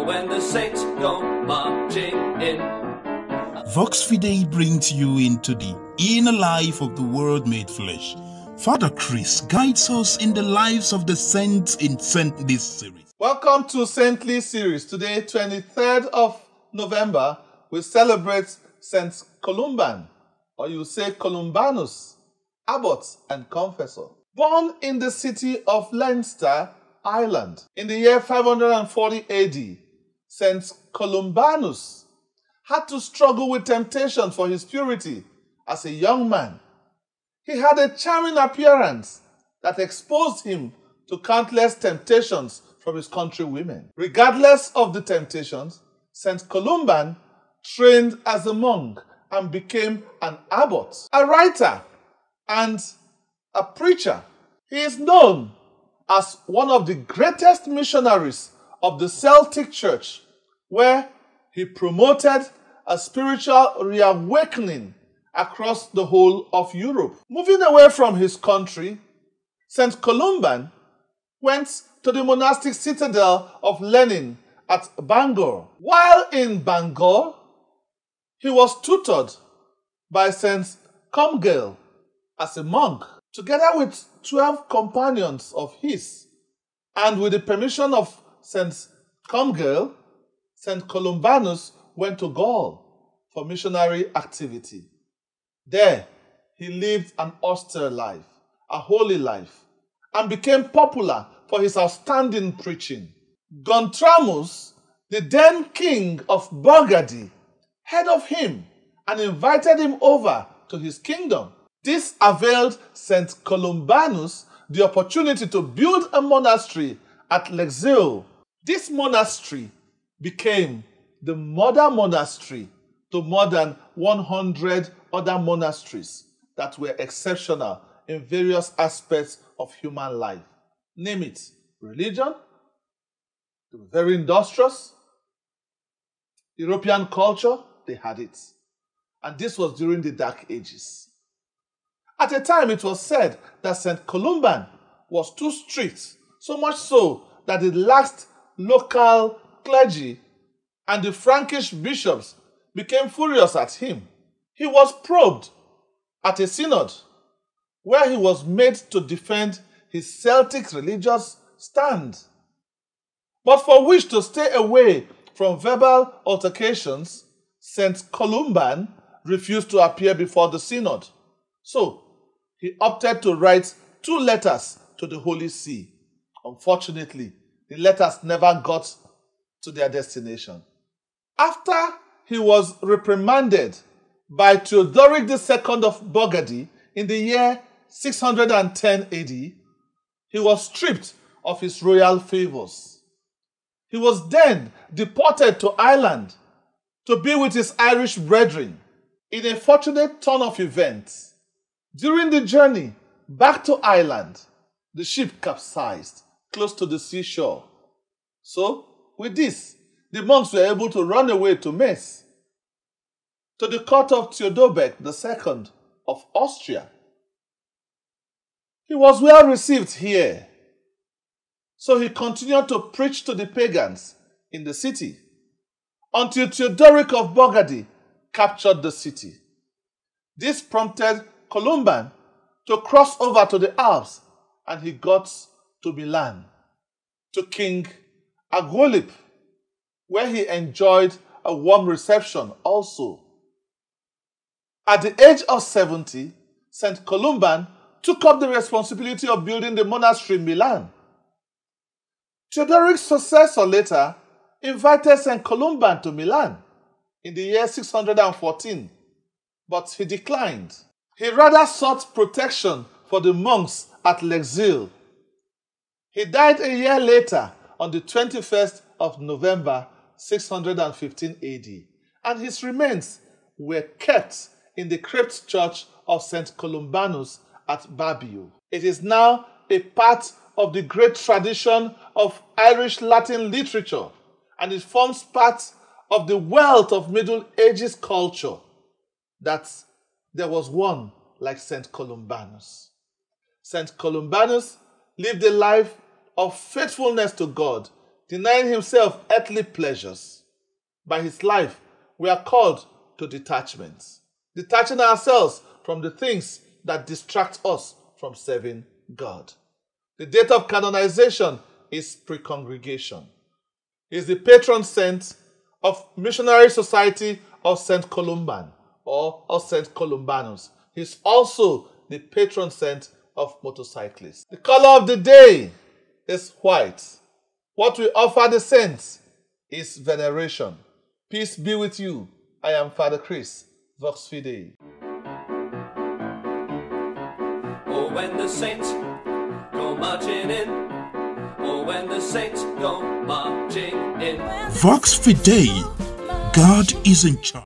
when the saints go marching in. Vox Fidei brings you into the inner life of the Word made flesh. Father Chris guides us in the lives of the saints in Saintly series. Welcome to Saintly series. Today, 23rd of November, we celebrate Saint Columban, or you say Columbanus, Abbot and Confessor. Born in the city of Leinster, Ireland, in the year 540 AD, Saint Columbanus had to struggle with temptation for his purity as a young man. He had a charming appearance that exposed him to countless temptations from his countrywomen. Regardless of the temptations, Saint Columban trained as a monk and became an abbot, a writer, and a preacher. He is known as one of the greatest missionaries of the Celtic Church, where he promoted a spiritual reawakening across the whole of Europe. Moving away from his country, Saint Columban went to the monastic citadel of Lenin at Bangor. While in Bangor, he was tutored by Saint Comgall as a monk, together with 12 companions of his, and with the permission of Saint Comgall, Saint Columbanus went to Gaul for missionary activity. There, he lived an austere life, a holy life, and became popular for his outstanding preaching. Gontramus, the then king of Burgundy, heard of him and invited him over to his kingdom. This availed Saint Columbanus the opportunity to build a monastery at Lexeuil. This monastery became the mother monastery to more than 100 other monasteries that were exceptional in various aspects of human life. Name it: religion, they were very industrious, European culture, they had it. And this was during the Dark Ages. At a time, it was said that Saint Columban was too strict, so much so that it laxed local clergy, and the Frankish bishops became furious at him. He was probed at a synod where he was made to defend his Celtic religious stand, but for which to stay away from verbal altercations, Saint Columban refused to appear before the synod. So, he opted to write 2 letters to the Holy See. Unfortunately, the letters never got to their destination. After he was reprimanded by Theodoric II of Burgundy in the year 610 AD, he was stripped of his royal favors. He was then deported to Ireland to be with his Irish brethren. In a fortunate turn of events, during the journey back to Ireland, the ship capsized close to the seashore. So, with this, the monks were able to run away to Metz, to the court of Theodoric II of Austria. He was well received here, so he continued to preach to the pagans in the city until Theodoric of Burgundy captured the city. This prompted Columban to cross over to the Alps, and he got to Milan, to King Agolip, where he enjoyed a warm reception also. At the age of 70, Saint Columban took up the responsibility of building the monastery in Milan. Theodoric's successor later invited Saint Columban to Milan in the year 614, but he declined. He rather sought protection for the monks at Lexeuil. He died a year later on the 21st of November 615 AD, and his remains were kept in the crypt church of St. Columbanus at Babio. It is now a part of the great tradition of Irish Latin literature, and it forms part of the wealth of Middle Ages culture that there was one like St. Columbanus. St. Columbanus lived a life of faithfulness to God denying himself earthly pleasures. By his life, we are called to detachment, detaching ourselves from the things that distract us from serving God. The date of canonization is pre-congregation. He is the patron saint of Missionary Society of St. Columban or of St. Columbanus. He is also the patron saint of motorcyclists. The color of the day is white. What we offer the saints is veneration. Peace be with you. I am Father Chris, Vox Fidei. Oh, when the saints go marching in. Oh, when the saints go marching in. Vox Fidei, God is in charge.